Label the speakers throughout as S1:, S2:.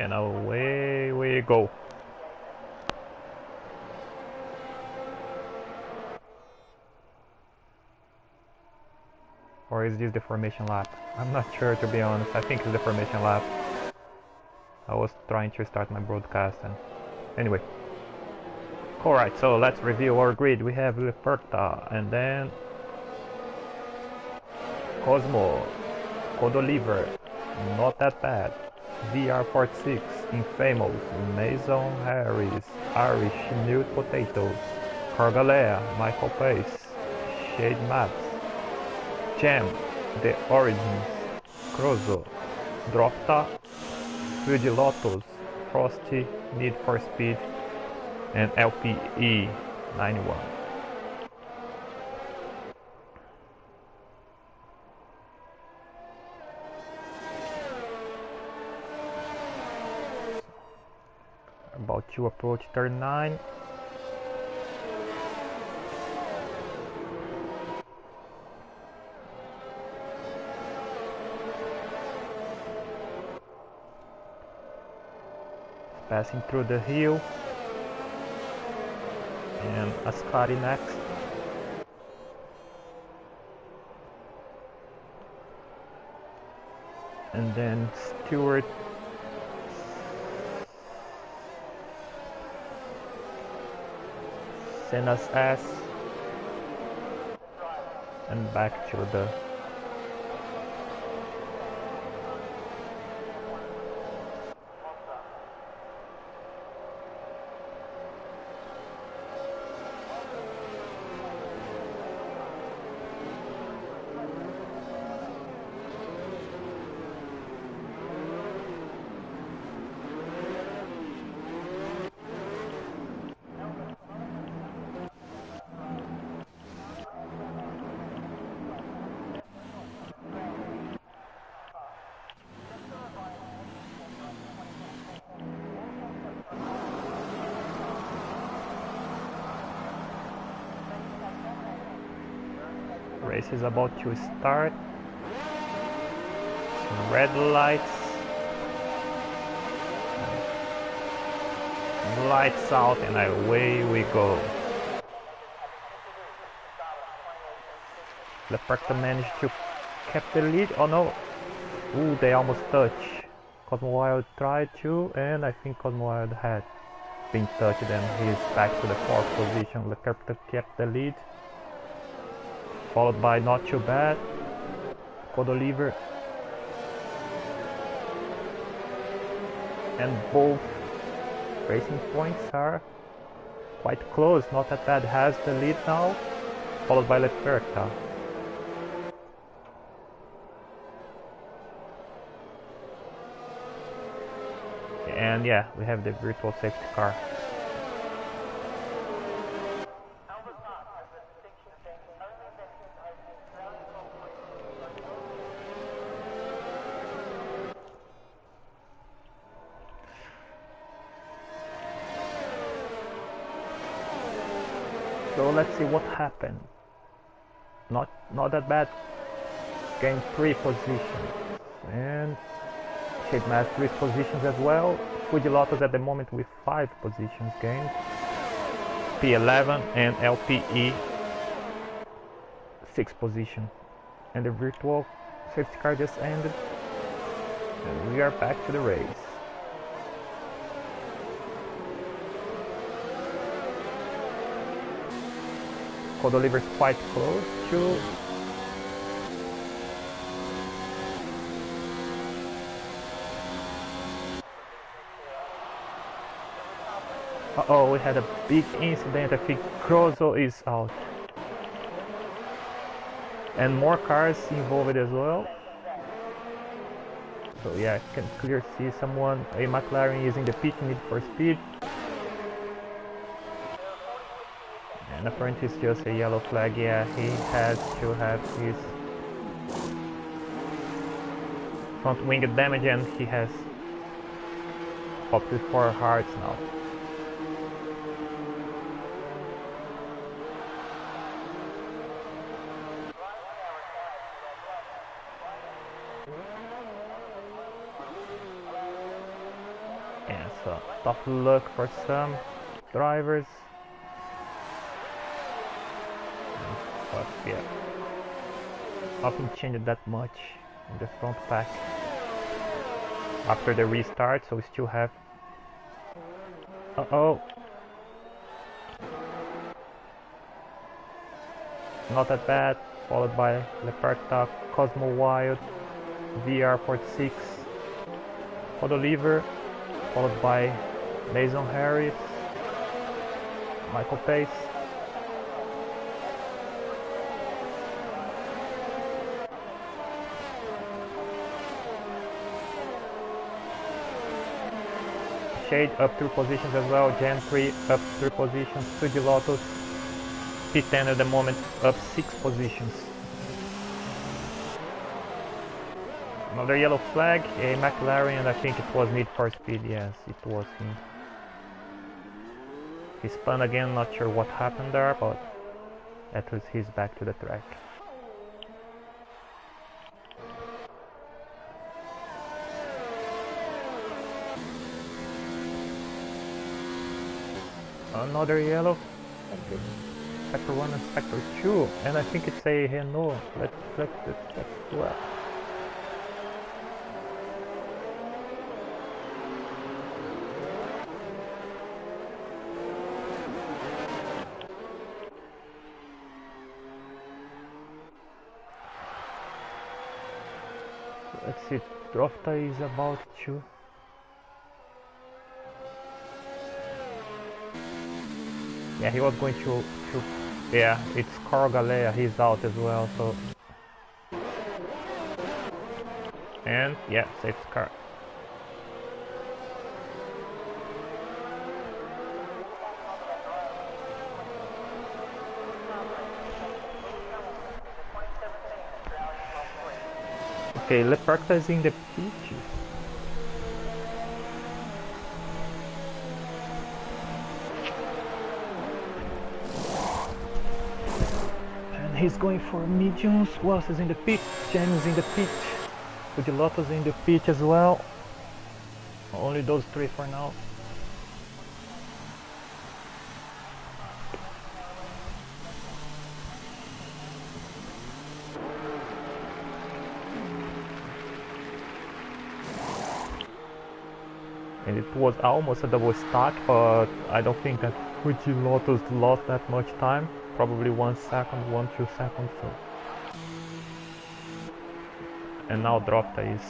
S1: And away we go. Or is this the formation lap? I'm not sure, to be honest. I think it's the formation lap. I was trying to start my broadcast and anyway. Alright, so let's review our grid. We have Leperta and then Cosmo, Codoliver, not that bad. VR46, Infamous, Mason Harris, Irish Newt Potatoes, Cargalea, Michael Pace, Shade Maps, Jam, The Origins, Crozo, Dropta, Lotus, Frosty, Need for Speed, and LPE 91. About to approach turn 9. Passing through the hill. And Ascari next. And then Stewart. Senna's ass. And back to the race is about to start. Some red lights. Lights out and away we go. Leperta managed to keep the lead. Oh no! Ooh, they almost touch. Cosmo Wild tried to, and I think Cosmo Wild had been touched and he's back to the 4th position. Leperta kept the lead. Followed by Not Too Bad, Codoliver, and both racing points are quite close. Not That Bad has the lead now, followed by Leperta. And yeah, we have the virtual safety car. So let's see what happened. Not that bad. Gained 3 positions. And Shade Mass 3 positions as well. Lotus at the moment with 5 positions gained. P11 and LPE 6 position. And the virtual safety car just ended. And we are back to the race. Codoliver is quite close to uh-oh, we had a big incident. I think Crozo is out. And more cars involved as well. So yeah, I can clearly see someone, a McLaren using the pit, Need for Speed. And apparently it's just a yellow flag. Yeah, he has to have his front wing damage and he has opted for hearts now. Yeah, so tough luck for some drivers. But yeah, nothing changed that much in the front pack after the restart, so we still have... Uh-oh! Not that bad, followed by Leperta, Cosmo Wild, VR46, Oliver, followed by Mason Harris, Michael Pace. Shade up 3 positions as well, Gen 3 up 3 positions, Fuji Lotus P10 at the moment up 6 positions. Another yellow flag, a McLaren, and I think it was Need for Speed, yes, it was him. He spun again, not sure what happened there, but that was his back to the track. Another yellow, Sector 1 and Sector 2, and I think it's a Renault. Let's do it. Let's see, Drofta is about to... Yeah, he was going to yeah, it's Carl Galea, he's out as well, so... And, yeah, safety car. Okay, Leperta is in the pitch. And he's going for mediums. Who else is in the pit? James in the pit. Fuji Lotus in the pit as well. Only those 3 for now. And it was almost a double stack, but I don't think that Fuji Lotus lost that much time. Probably 1 second, 1-2 seconds. So. And now Drofta is...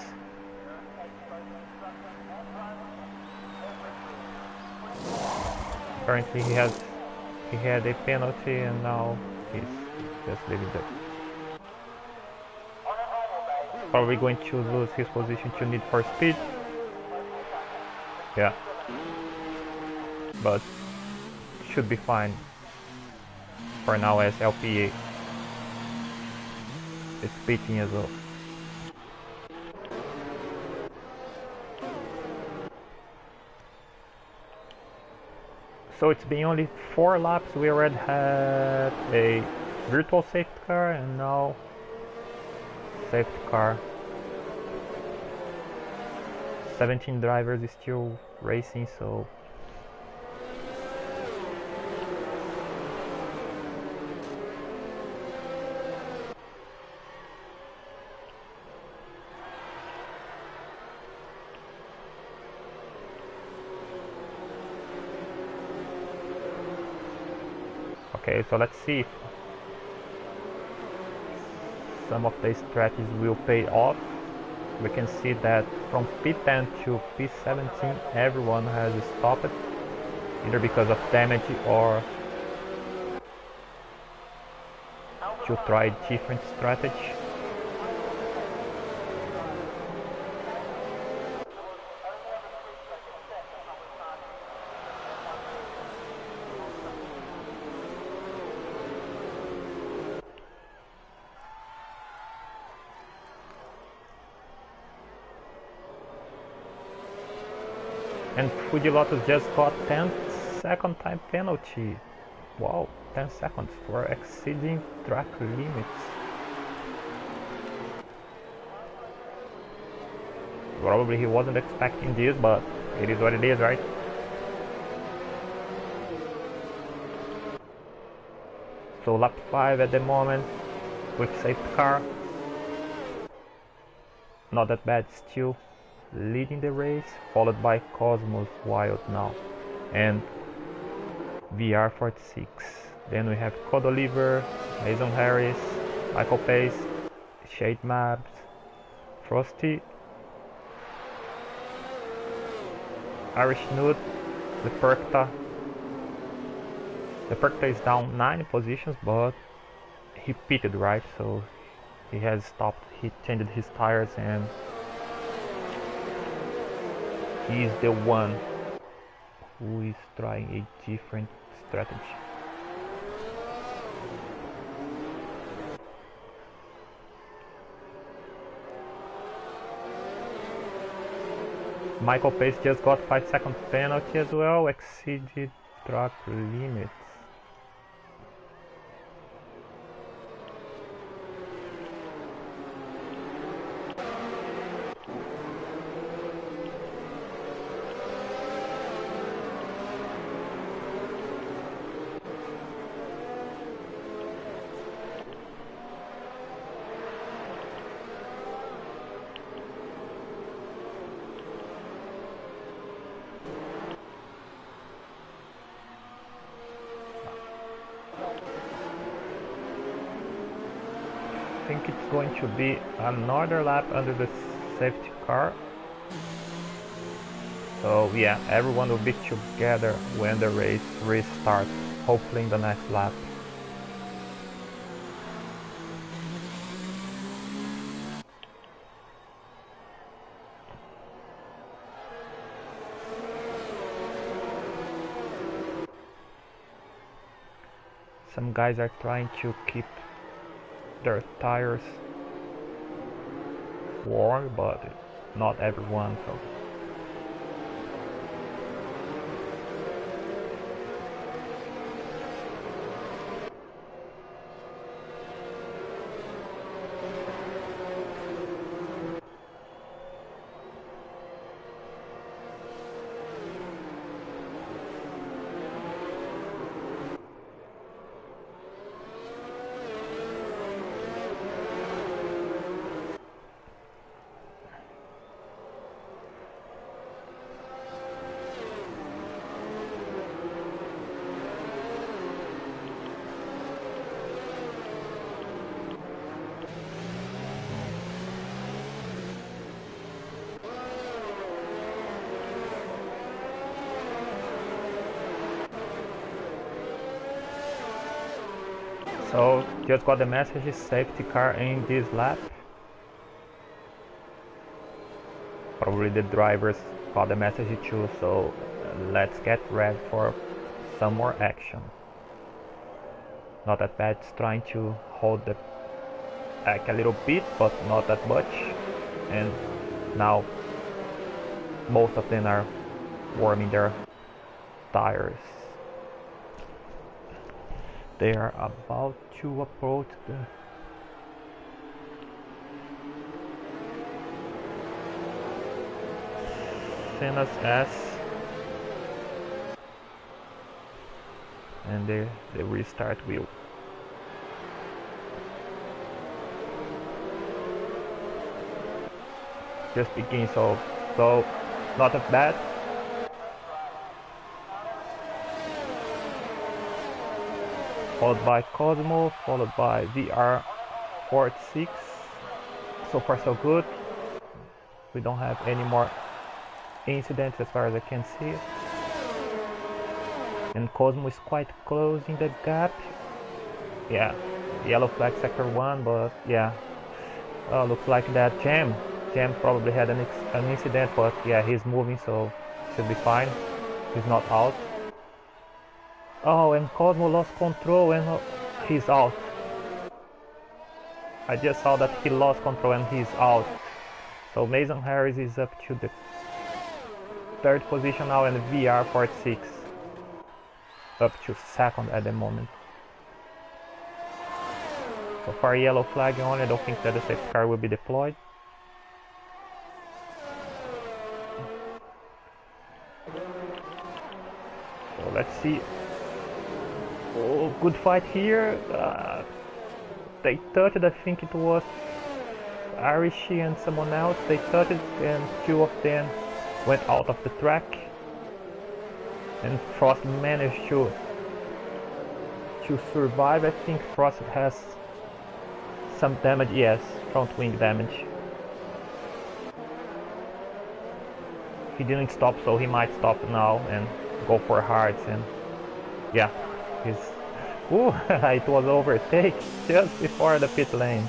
S1: Apparently he had a penalty and now he's just leaving it. Probably going to lose his position to Need for Speed. Yeah, but should be fine for now as LPA is pitting as well. So it's been only 4 laps, we already had a virtual safety car and now safety car. 17 drivers is still racing, so okay, so let's see if some of the strategies will pay off. We can see that from P10 to P17 everyone has stopped, either because of damage or to try different strategy. And Fuji Lotus just got 10-second time penalty. Wow, 10 seconds for exceeding track limits. Probably he wasn't expecting this, but it is what it is, right? So lap 5 at the moment with safety car. Not that bad, still leading the race, followed by Cosmos Wild now and VR46. Then we have Code Oliver, Mason Harris, Michael Pace, Shade Maps, Frosty, Irish Nude, Leperkta. Leperkta is down 9 positions, but he pitted, right? So he has stopped, he changed his tires, and he's the one who is trying a different strategy. Michael Pace just got 5-second penalty as well, exceeded track limits. I think it's going to be another lap under the safety car. So yeah, everyone will be together when the race restarts, hopefully in the next lap. Some guys are trying to keep their tires warm, but not everyone. So So just got the message, safety car in this lap. Probably the drivers got the message too, so let's get ready for some more action. Not that bad, it's trying to hold the back a little bit, but not that much. And now both of them are warming their tires. They are about to approach the Senna's S, and the restart wheel. Just begin, so not that bad. Followed by Cosmo, followed by VR46. So far so good. We don't have any more incidents as far as I can see. And Cosmo is quite closing the gap. Yeah, yellow flag sector 1, but yeah. Looks like that Jam probably had an incident, but yeah, he's moving, so should be fine. He's not out. Oh, and Cosmo lost control and he's out. I just saw that he lost control and he's out. So Mason Harris is up to the 3rd position now, and VR46 up to 2nd at the moment. So far yellow flag only, I don't think that the safety car will be deployed. let's see. Oh, good fight here. They touched, I think it was Arishi and someone else. They touched and two of them went out of the track. And Frost managed to survive. I think Frost has some damage, yes, front wing damage. He didn't stop, so he might stop now and go for hards. And yeah, he's... Ooh, it was overtake just before the pit lane.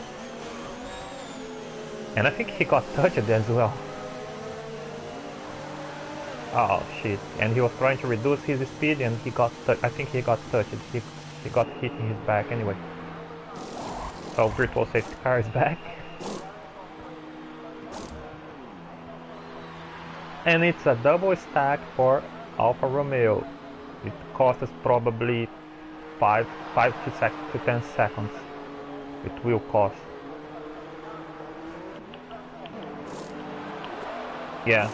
S1: And I think he got touched as well. Oh shit, and he was trying to reduce his speed and he got I think he got touched. He got hit in his back anyway. So virtual safety car is back. And it's a double stack for Alfa Romeo. It costs probably 5 to 10 seconds. It will cost. Yeah.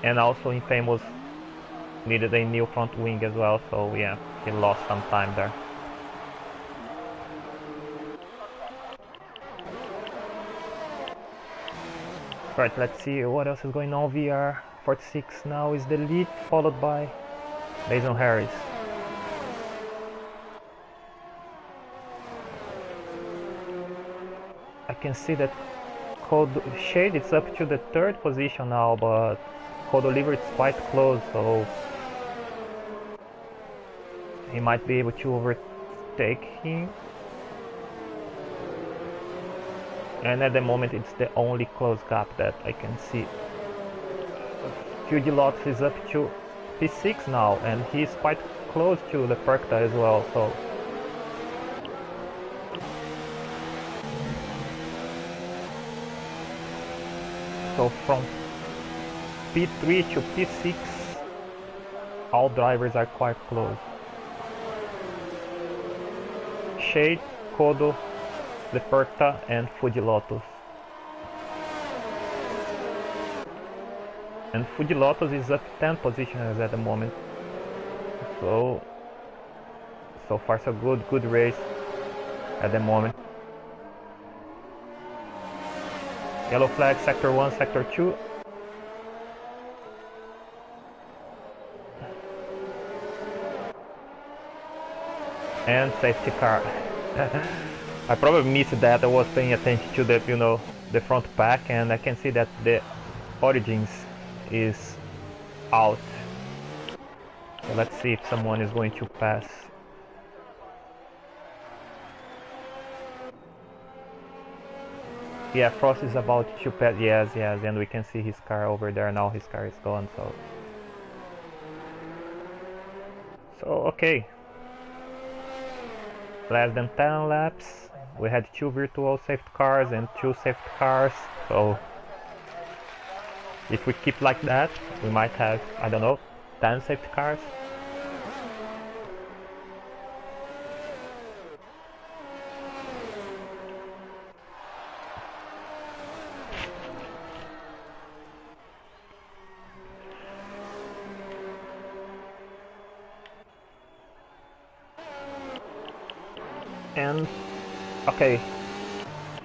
S1: And also Infamous needed a new front wing as well, so yeah, he lost some time there. Right, let's see what else is going on. VR 46 now is the lead, followed by Mason Harris. I can see that Shade is up to the 3rd position now, but Code Oliver is quite close, so he might be able to overtake him. And at the moment it's the only close gap that I can see. Fugilots is up to P6 now, and he's quite close to the Perkta as well, so... So from P3 to P6, all drivers are quite close. Shade, Kodo, Leperta and Fujilotus. And Fujilotus is up 10 positions at the moment. So far so good race at the moment. Yellow flag, sector 1, sector 2. And safety car. I probably missed that. I was paying attention to the, the front pack, and I can see that the Origins is out. So let's see if someone is going to pass. Yeah, Frost is about to pass. Yes, and we can see his car over there now. His car is gone. So okay. Less than 10 laps. We had 2 virtual safety cars and 2 safety cars. So if we keep like that, we might have, I don't know, 10 safety cars. And okay,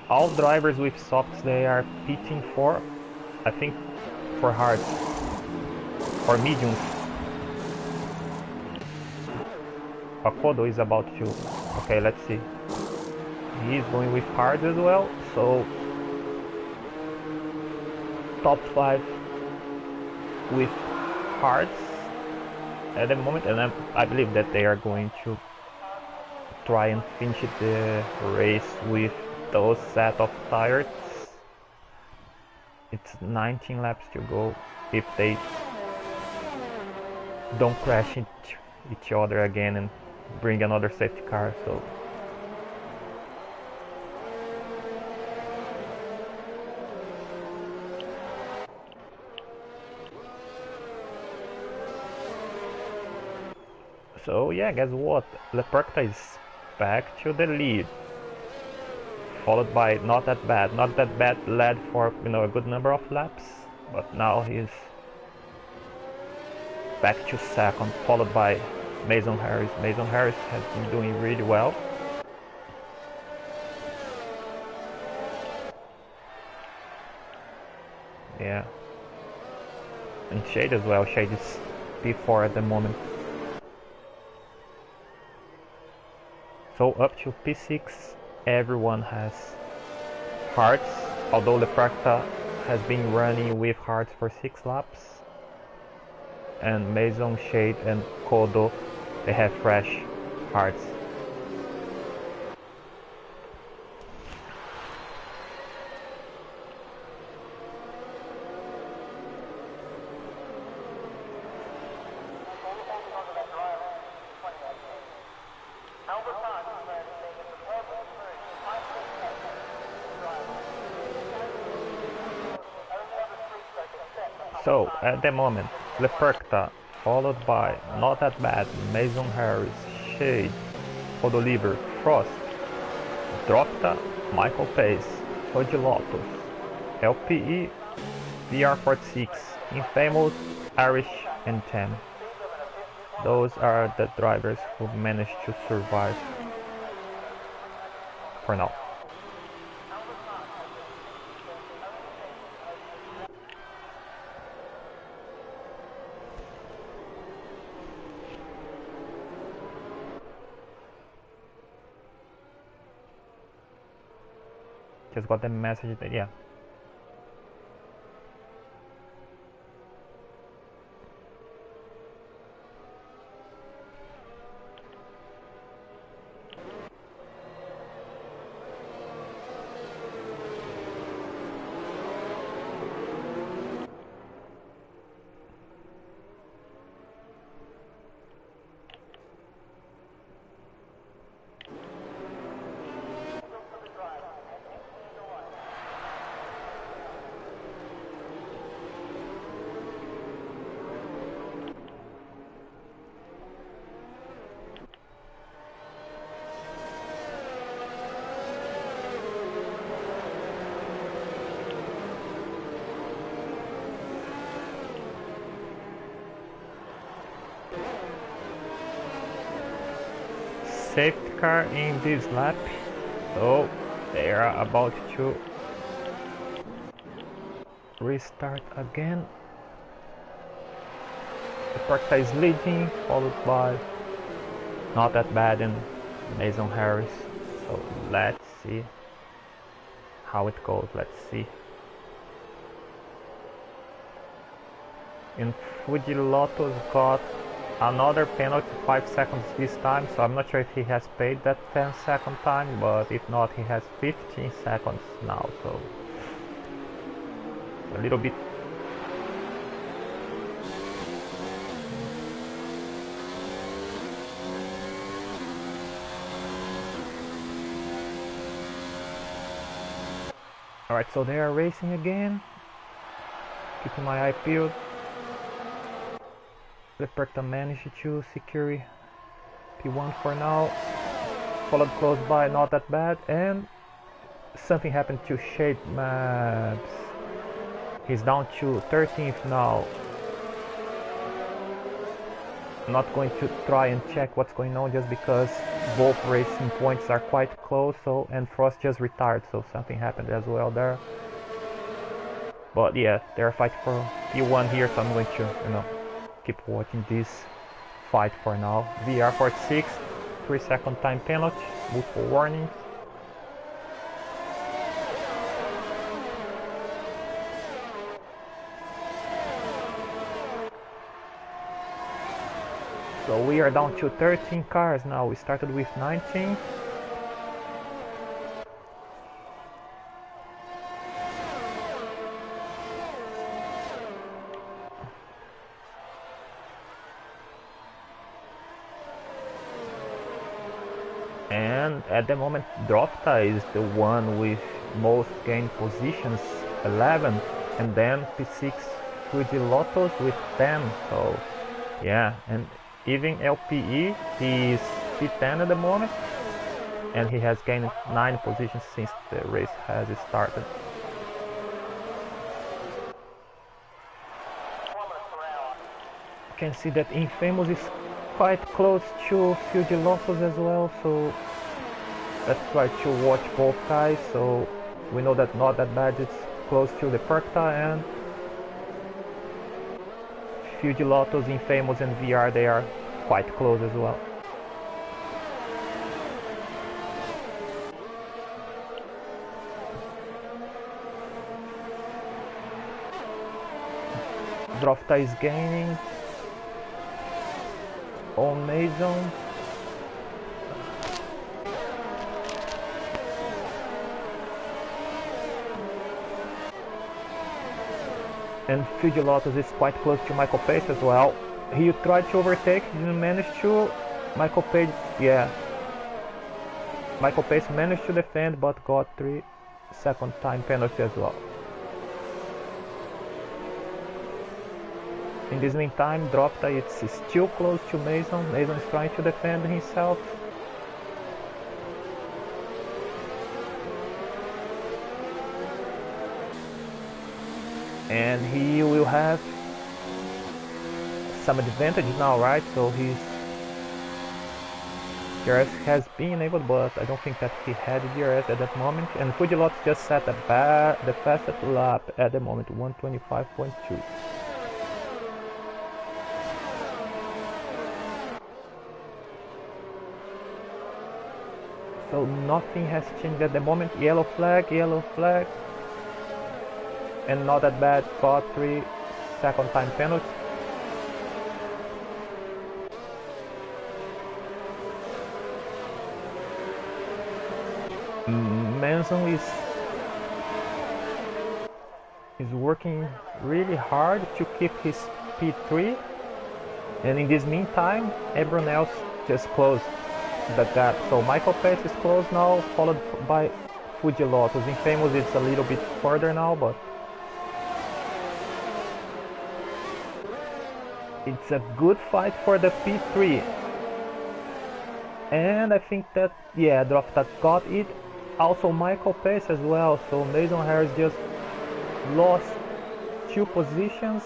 S1: all drivers with softs, they are pitting for, I think, for hards, for mediums. Akodo is about to, okay, let's see. He's going with hards as well, so top 5 with hards at the moment, and I believe that they are going to try and finish the race with those set of tires. It's 19 laps to go if they don't crash into each other again and bring another safety car. So yeah, guess what? Leperta is back to the lead, followed by not that bad led for a good number of laps, but now he's back to second, followed by Mason Harris. Mason Harris has been doing really well. Yeah. And Shade as well. Shade is P4 at the moment. So up to P6, everyone has hearts, although Leperta has been running with hearts for 6 laps. And Mason, Shade and Kodo, they have fresh hearts. So at the moment, Leperta, followed by Not That Bad, Mason Harris, Shade, Odoliver, Frost, Dropta, Michael Pace, Hoji Lotus, LPE, VR46, Infamous, Irish and Tem. Those are the drivers who managed to survive for now. Just got the message that, yeah. Safety car in this lap, so they are about to restart again. Leperta is leading, followed by Not That Bad and Mason Harris. So let's see how it goes. Let's see. And Fuji Lotus got another penalty, 5 seconds this time, so I'm not sure if he has paid that 10-second time, but if not, he has 15 seconds now, so a little bit. Alright, so they are racing again, keeping my eye peeled. Leperta managed to secure P1 for now, followed close by Not That Bad, and something happened to Shade Maps. He's down to 13th now. I'm not going to try and check what's going on just because both racing points are quite close, so and Frost just retired, so something happened as well there. But yeah, they're fighting for P1 here, so I'm going to, keep watching this fight for now. VR46, 3-second time penalty, multiple warnings. So we are down to 13 cars now. We started with 19. And at the moment, Dropta is the one with most gained positions, 11, and then P6 Fuji Lotus with 10. So yeah, and even LPE, he is P10 at the moment, and he has gained 9 positions since the race has started. can see that Infamous is quite close to Fugilotos as well, so let's try to watch both guys. So we know that not that bad, it's close to the Perkta, and Fugilotos, Infamous and VR, they are quite close as well. Drofta is gaining on Mason. And Fugilotos is quite close to Michael Pace as well. He tried to overtake, didn't manage to. Michael Pace, yeah. Michael Pace managed to defend, but got 3-second time penalty as well. In this meantime, Drofta is still close to Mason. Mason is trying to defend himself. And he will have some advantage now, right? So his DRS has been enabled, but I don't think that he had DRS at that moment. And Fugilotos just set the fastest lap at the moment, 125.2. So nothing has changed at the moment. Yellow flag, and not that bad. Got 3-second time penalty. Manson is working really hard to keep his P3, and in this meantime, everyone else just closed the gap. So Michael Pace is close now, followed by Fugilotos. Infamous is a little bit further now, but it's a good fight for the P3. And I think that, yeah, Drofta got it. Also Michael Pace as well. So Mason Harris just lost 2 positions,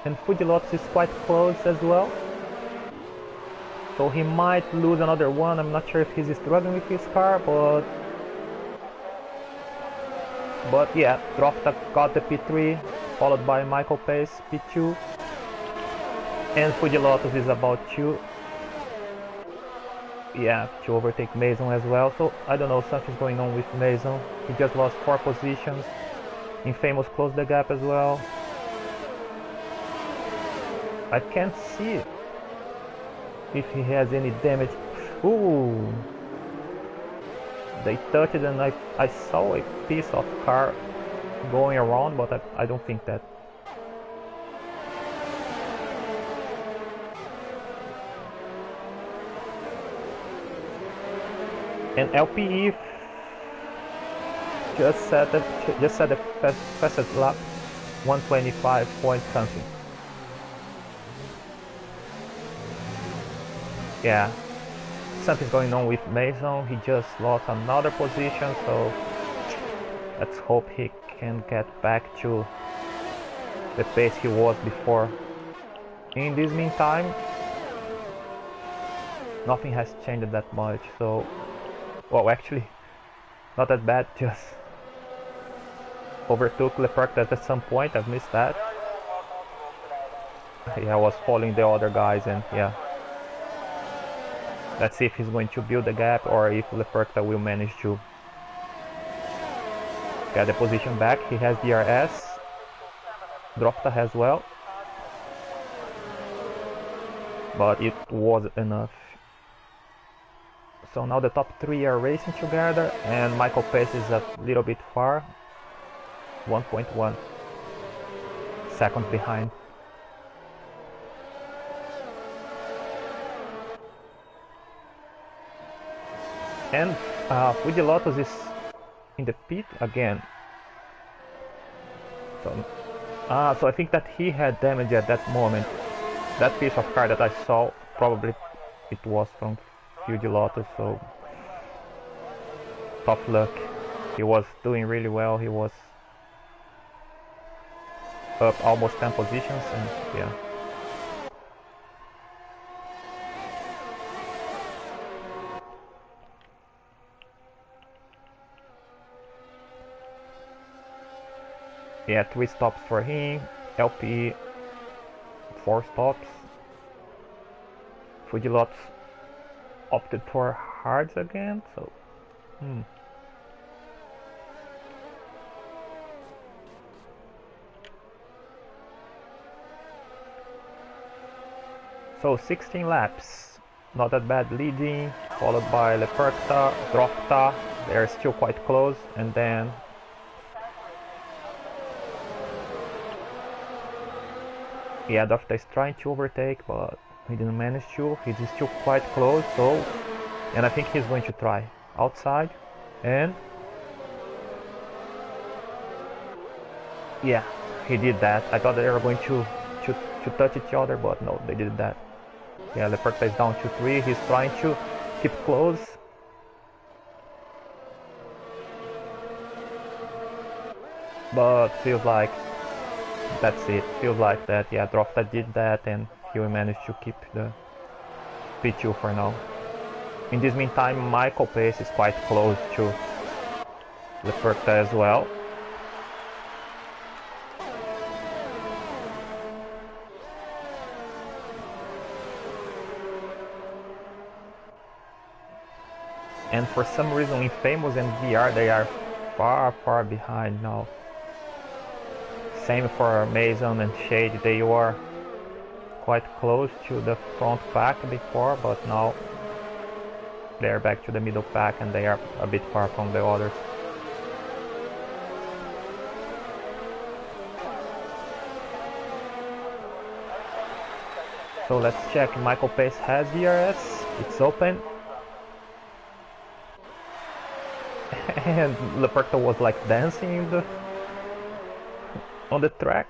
S1: and Fugilotos is quite close as well. So he might lose another one. I'm not sure if he's struggling with his car, but yeah, Drofta got the P3, followed by Michael Pace, P2, and Fugilotos is about to overtake Mason as well. So I don't know, something's going on with Mason. He just lost 4 positions. Infamous closed the gap as well. I can't see if he has any damage. Ooh, they touched it, and I saw a piece of car going around, but I don't think that. And LPE just set the fastest lap, 125 point something. Yeah, something's going on with Mason. He just lost another position, so let's hope he can get back to the pace he was before. In this meantime, nothing has changed that much, so, well, actually not that bad, just overtook Leclerc at some point. I've missed that. Yeah, I was following the other guys, and yeah, let's see if he's going to build the gap or if Leclerc will manage to get the position back. He has DRS, Drofta as well, but it wasn't enough. So now the top 3 are racing together, and Michael Pace is a little bit far, 1.1 seconds behind. And Fugilotos is in the pit again. So I think that he had damage at that moment. That piece of car that I saw, probably it was from Fugilotos, so tough luck. He was doing really well. He was up almost 10 positions, and yeah. Yeah, 3 stops for him. LP 4 stops. Fujilots opted for hards again, so So 16 laps, not that bad leading, followed by Leperta, Dropta, they're still quite close, and then yeah, Dropta is trying to overtake, but he didn't manage to, he's still quite close, so, and I think he's going to try outside, and yeah, he did that. I thought they were going to touch each other, but no, they did that. Yeah, Leperta is down to 3. He's trying to keep close. But feels like that's it. Feels like that. Yeah, Dropta did that and he will manage to keep the P2 for now. In this meantime, Michael Pace is quite close to Leperta as well. And for some reason, Infamous and VR, they are far behind now. Same for Mason and Shade, they were quite close to the front pack before, but now they're back to the middle pack and they are a bit far from the others. So let's check. Michael Pace has DRS, it's open. And Leperta was like dancing on the track.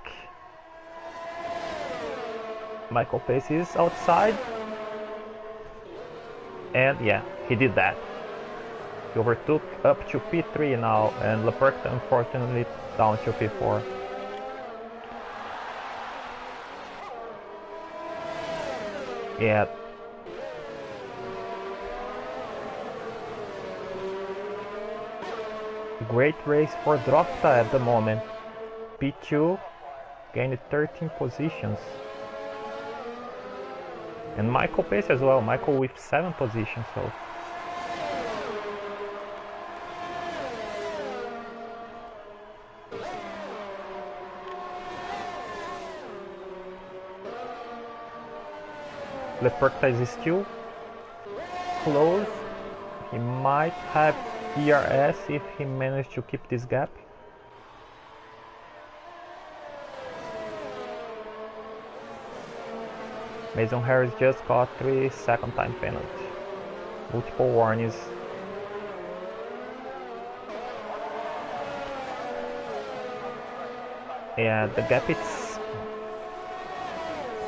S1: Michael Pace is outside. And yeah, he did that. He overtook up to P3 now, and Leperta unfortunately down to P4. Yeah. Great race for Dropta at the moment. P2 gained 13 positions. And Michael Pace as well. Michael with 7 positions. So Leperta is still close. He might have DRS if he managed to keep this gap. Mason Harris just got 3-second time penalty. Multiple warnings. Yeah, the gap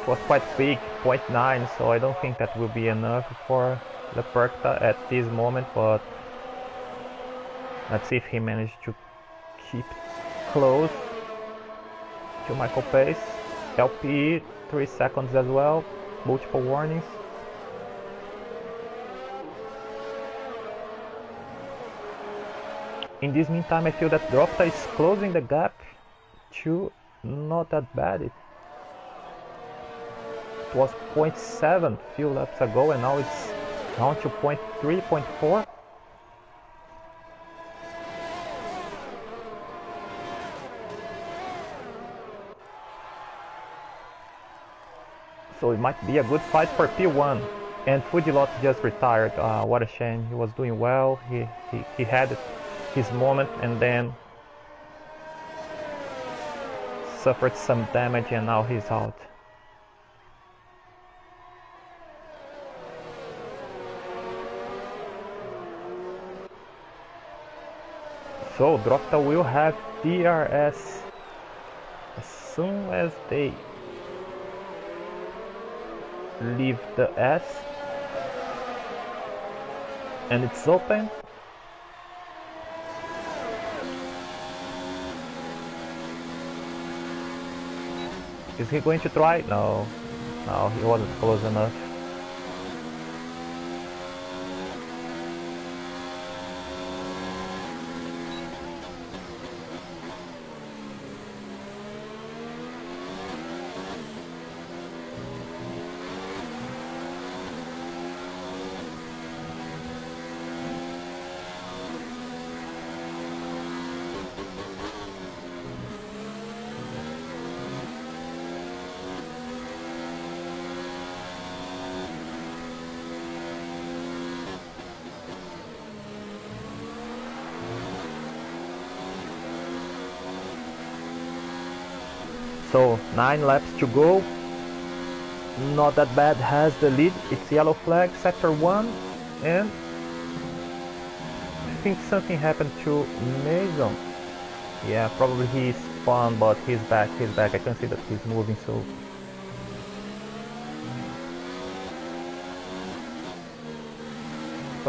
S1: was quite big, 0.9, so I don't think that will be enough for Leperta at this moment, but let's see if he managed to keep close to Michael Pace. LP 3 seconds as well, multiple warnings. In this meantime, I feel that Dropta is closing the gap to not that bad. It was 0.7 few laps ago and now it's down to 0.3, 0.4. So it might be a good fight for P1. And Fujilot just retired. What a shame. He was doing well. He had his moment and then suffered some damage and now he's out. So Dropta will have DRS as soon as they leave the S, and it's open. Is he going to try? No, he wasn't close enough. So 9 laps to go. Not that bad, has the lead. It's yellow flag, sector 1, and I think something happened to Mason. Yeah, probably he spun, but he's back. I can see that he's moving, so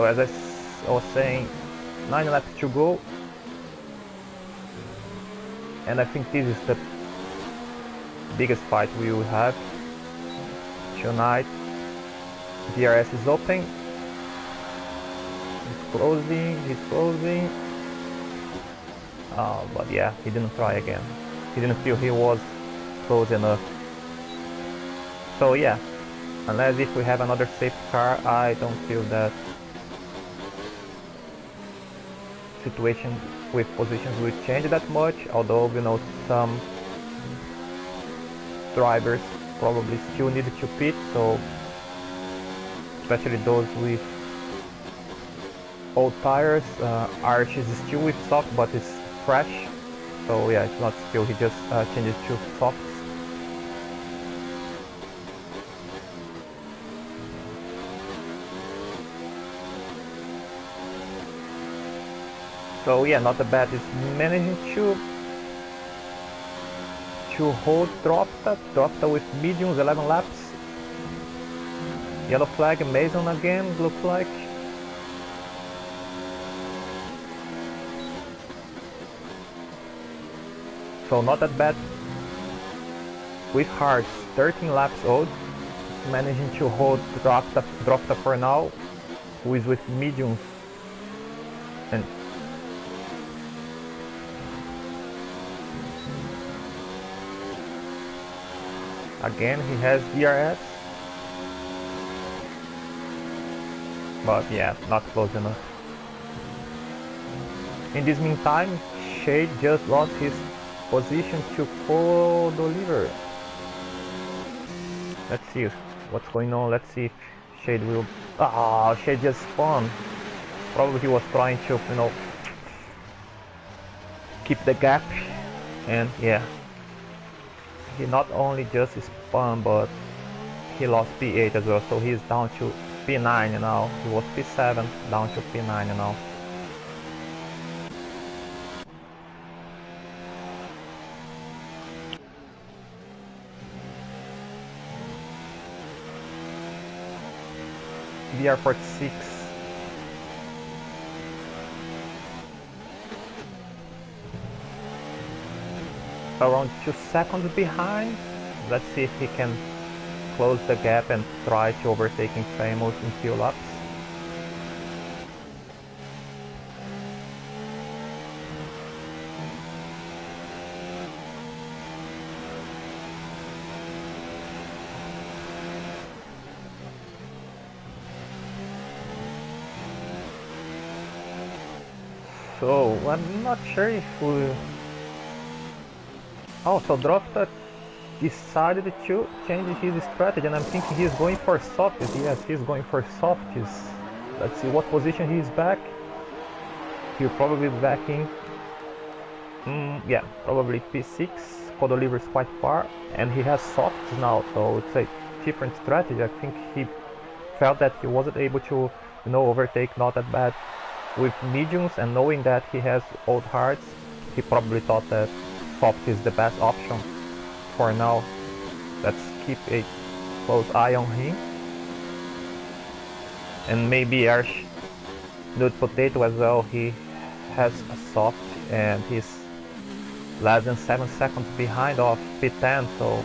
S1: as I was saying, 9 laps to go, and I think this is the biggest fight we will have tonight. DRS is open. He's closing. But yeah, he didn't try again. He didn't feel he was close enough. So yeah, unless if we have another safety car, I don't feel that situation with positions will change that much, although you know some drivers probably still need to pit, so especially those with old tires. Arch is still with soft, but it's fresh, so yeah, it's not still, he just changed to softs. So yeah, not the bad. Is managing to hold Dropta with mediums, 11 laps. Yellow flag, Mason again, looks like. So not that bad. With hards, 13 laps old, managing to hold Dropta for now, who is with mediums. And again, he has DRS, but yeah, not close enough. In this meantime, Shade just lost his position to Cold Oliver. Let's see what's going on. Let's see if Shade will... Ah, Shade just spun. Probably he was trying to, you know, keep the gap, and yeah. He not only just spun, but he lost P8 as well, so he's down to P9 now. He was P7, down to P9 now. VR46 around 2 seconds behind. Let's see if he can close the gap and try to overtake Famous in few laps. So I'm not sure if we... Oh, so Dropta decided to change his strategy, and I'm thinking he's going for softies. Yes, he's going for softies. Let's see what position he's back. He'll probably be back in... yeah, probably P6. Codoliver is quite far, and he has softs now, so it's a different strategy. I think he felt that he wasn't able to, you know, overtake not that bad with mediums, and knowing that he has old hards, he probably thought that soft is the best option for now. Let's keep a close eye on him. And maybe Arch Nude Potato as well, he has a soft and he's less than 7 seconds behind of P10, so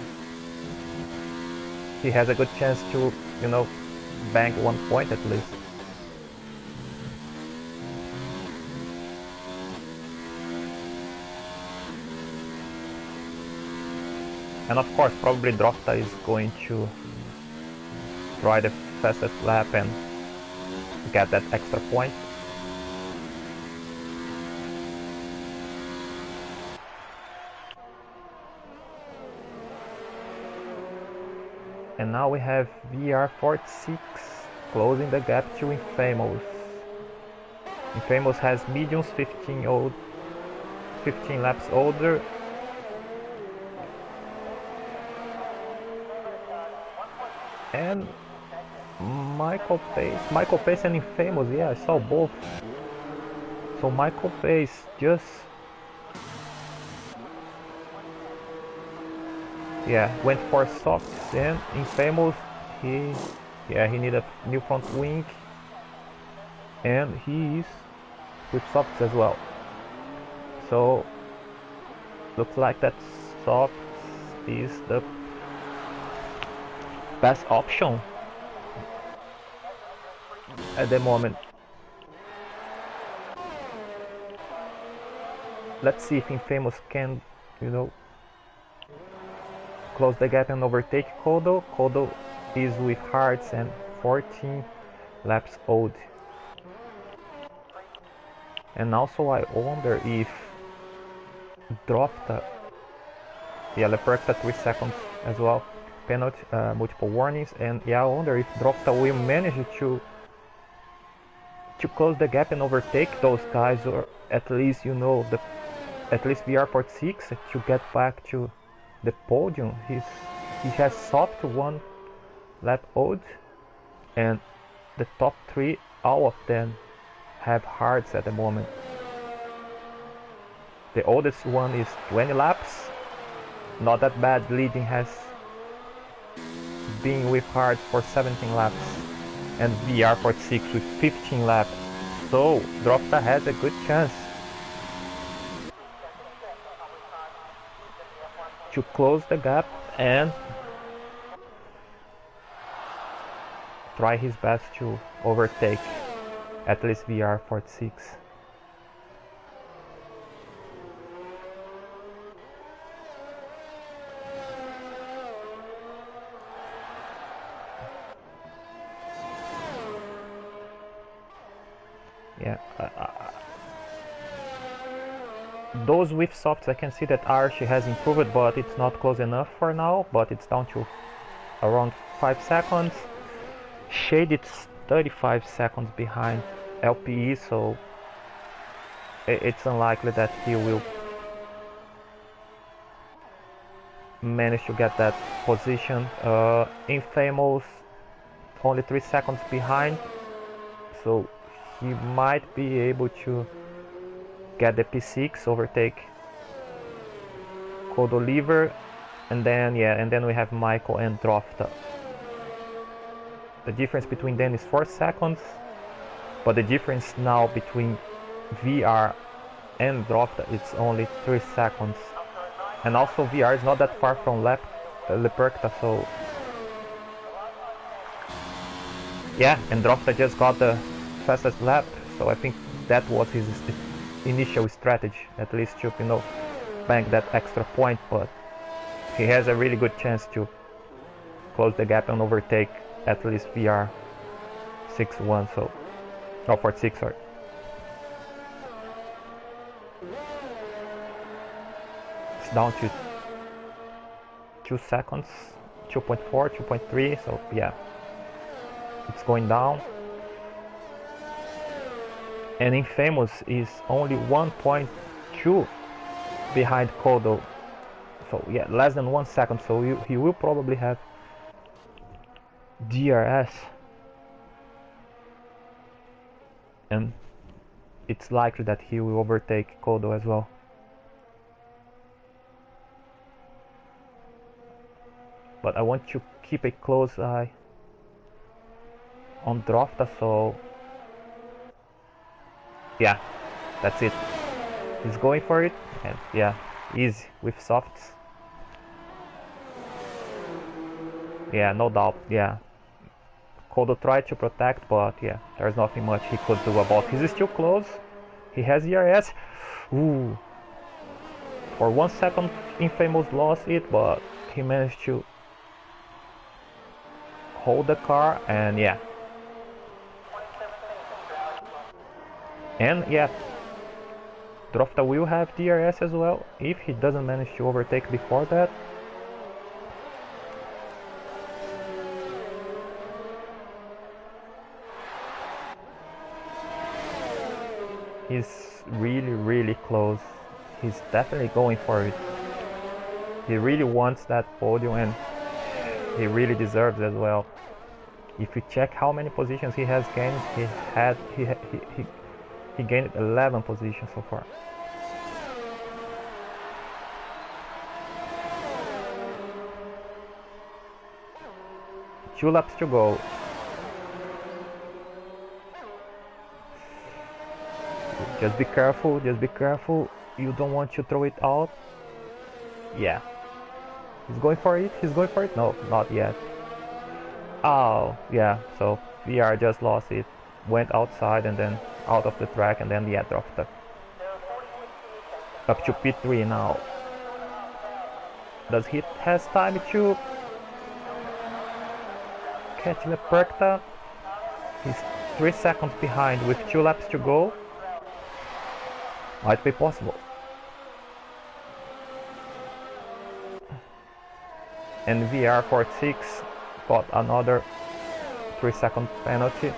S1: he has a good chance to, you know, bank 1 point at least. And of course, probably Dropta is going to try the fastest lap and get that extra point. And now we have VR46 closing the gap to Infamous. Infamous has mediums, 15 laps older. and Michael Pace and Infamous, yeah, I saw both. So Michael Pace just, yeah, went for softs, and Infamous, he needed a new front wing, and he is with softs as well. So looks like that softs is the best option at the moment. Let's see if Infamous can, you know, close the gap and overtake Kodo. Kodo is with hards and 14 laps old. And also I wonder if Drofta, yeah, Leperkta 3 seconds as well, penalty, multiple warnings, and yeah, I wonder if Drofta will manage to close the gap and overtake those guys, or at least, you know, at least VR46 to get back to the podium. He has soft 1 lap old, and the top 3, all of them have hards at the moment. The oldest one is 20 laps, not that bad. Leading has been with hard for 17 laps, and VR46 with 15 laps. So Drofta has a good chance to close the gap and try his best to overtake at least VR46. Yeah, those with softs, I can see that Archie has improved, but it's not close enough for now. But it's down to around 5 seconds. Shade is 35 seconds behind LPE, so it's unlikely that he will manage to get that position. Infamous only 3 seconds behind, so he might be able to get the P6, overtake Code Oliver, and then we have Michael and Drofta. The difference between them is 4 seconds, but the difference now between VR and Drofta is only 3 seconds. And also VR is not that far from Leperkta, so yeah, and Drofta just got the fastest lap, so I think that was his initial strategy, at least to, you know, bank that extra point. But he has a really good chance to close the gap and overtake at least VR 6-1, so 46, sorry. It's down to 2 seconds, 2.4, 2.3, so yeah, it's going down. And Infamous is only 1.2 behind Kodo, so yeah, less than 1 second, so he will probably have DRS, and it's likely that he will overtake Kodo as well. But I want to keep a close eye on Drofta, so yeah, that's it. He's going for it, and yeah, easy with softs. Yeah, no doubt, yeah. Kodo tried to protect, but yeah, there's nothing much he could do about it. He's still close. He has ERS. Ooh. For 1 second, Infamous lost it, but he managed to hold the car, and yeah. And yeah, Drofta will have DRS as well, if he doesn't manage to overtake before that. He's really close. He's definitely going for it. He really wants that podium, and he really deserves it as well. If you check how many positions he has gained, he gained 11 positions so far. Two laps to go. Just be careful, just be careful. You don't want to throw it out. Yeah. He's going for it, he's going for it. No, not yet. Oh, yeah, so VR just lost it. Went outside and then out of the track and then yeah, dropped up to P3 now. Does he has time to catch Leperta? He's 3 seconds behind with 2 laps to go. Might be possible. And VR46 got another 3-second penalty.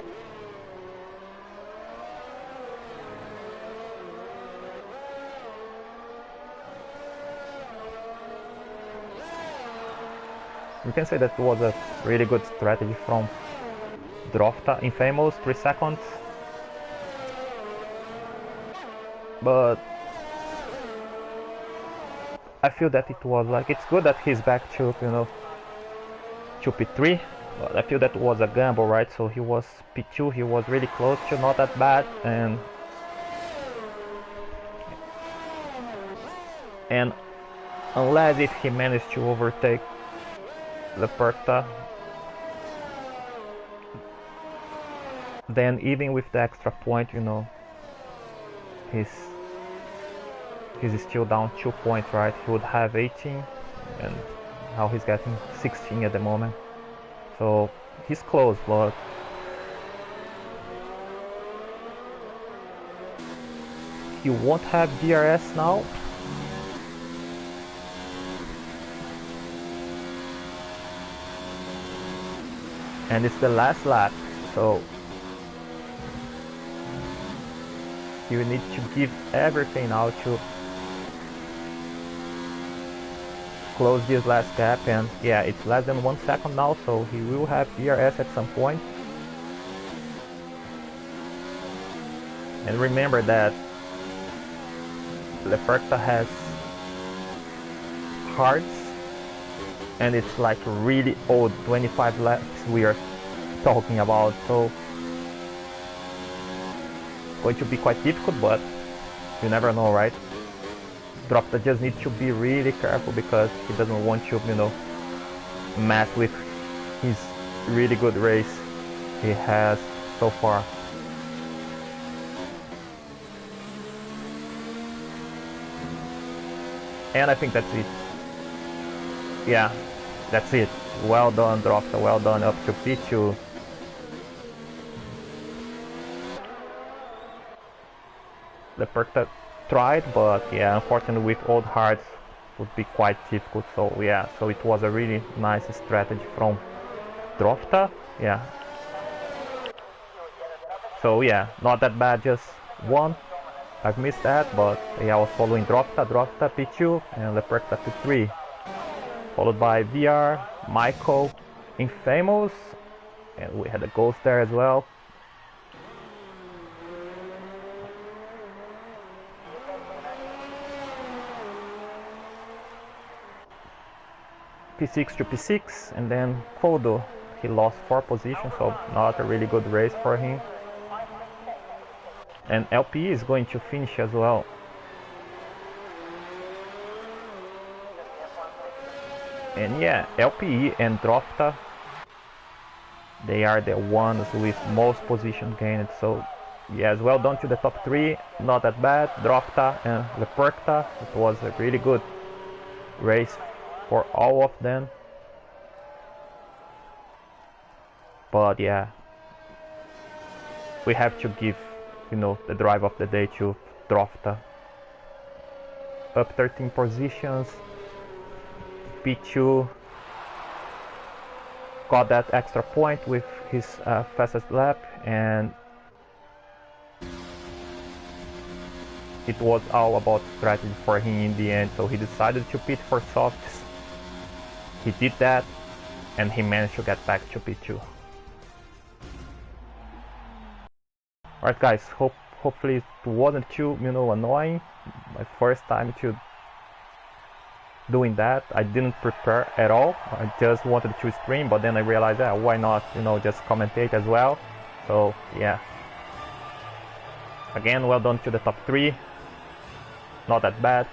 S1: We can say that was a really good strategy from Drofta. Infamous, 3 seconds. But I feel that it was like, it's good that he's back to, you know, to P3, but I feel that was a gamble, right? So he was P2, he was really close to, not that bad, and unless if he managed to overtake Leperta, then even with the extra point, you know, he's still down 2 points, right? He would have 18 and now he's getting 16 at the moment. So he's close, but he won't have DRS now. And it's the last lap, so you need to give everything now to close this last gap. And yeah, it's less than 1 second now, so he will have DRS at some point. And remember that Leperta has hards, and it's like really old 25 laps we are talking about, so going to be quite difficult, but you never know, right? Drofta just needs to be really careful because he doesn't want to, you know, mess with his really good race he has so far. And I think that's it. Yeah, that's it. Well done, Drofta, well done, up to P2. Leperta tried, but yeah, unfortunately with old hards would be quite difficult. So yeah, so it was a really nice strategy from Drofta. Yeah. So yeah, not that bad, just one. I've missed that, but yeah, I was following Drofta P2 and Leperta P3. Followed by VR, Michael, Infamous, and we had a ghost there as well. P6 to P6, and then Kodo, he lost 4 positions, so not a really good race for him. And LP is going to finish as well. And yeah, LPE and Drofta, they are the ones with most position gained. So yes, well done to the top 3, not that bad. Drofta and Leperta, it was a really good race for all of them. But yeah, we have to give, you know, the drive of the day to Drofta. Up 13 positions. P2 got that extra point with his fastest lap, and it was all about strategy for him in the end. So he decided to pit for softs. He did that, and he managed to get back to P2. Alright guys, hopefully it wasn't too, annoying. My first time to doing that. I didn't prepare at all. I just wanted to stream, but then I realized, why not, just commentate as well. So yeah. Again, well done to the top 3. Not that bad.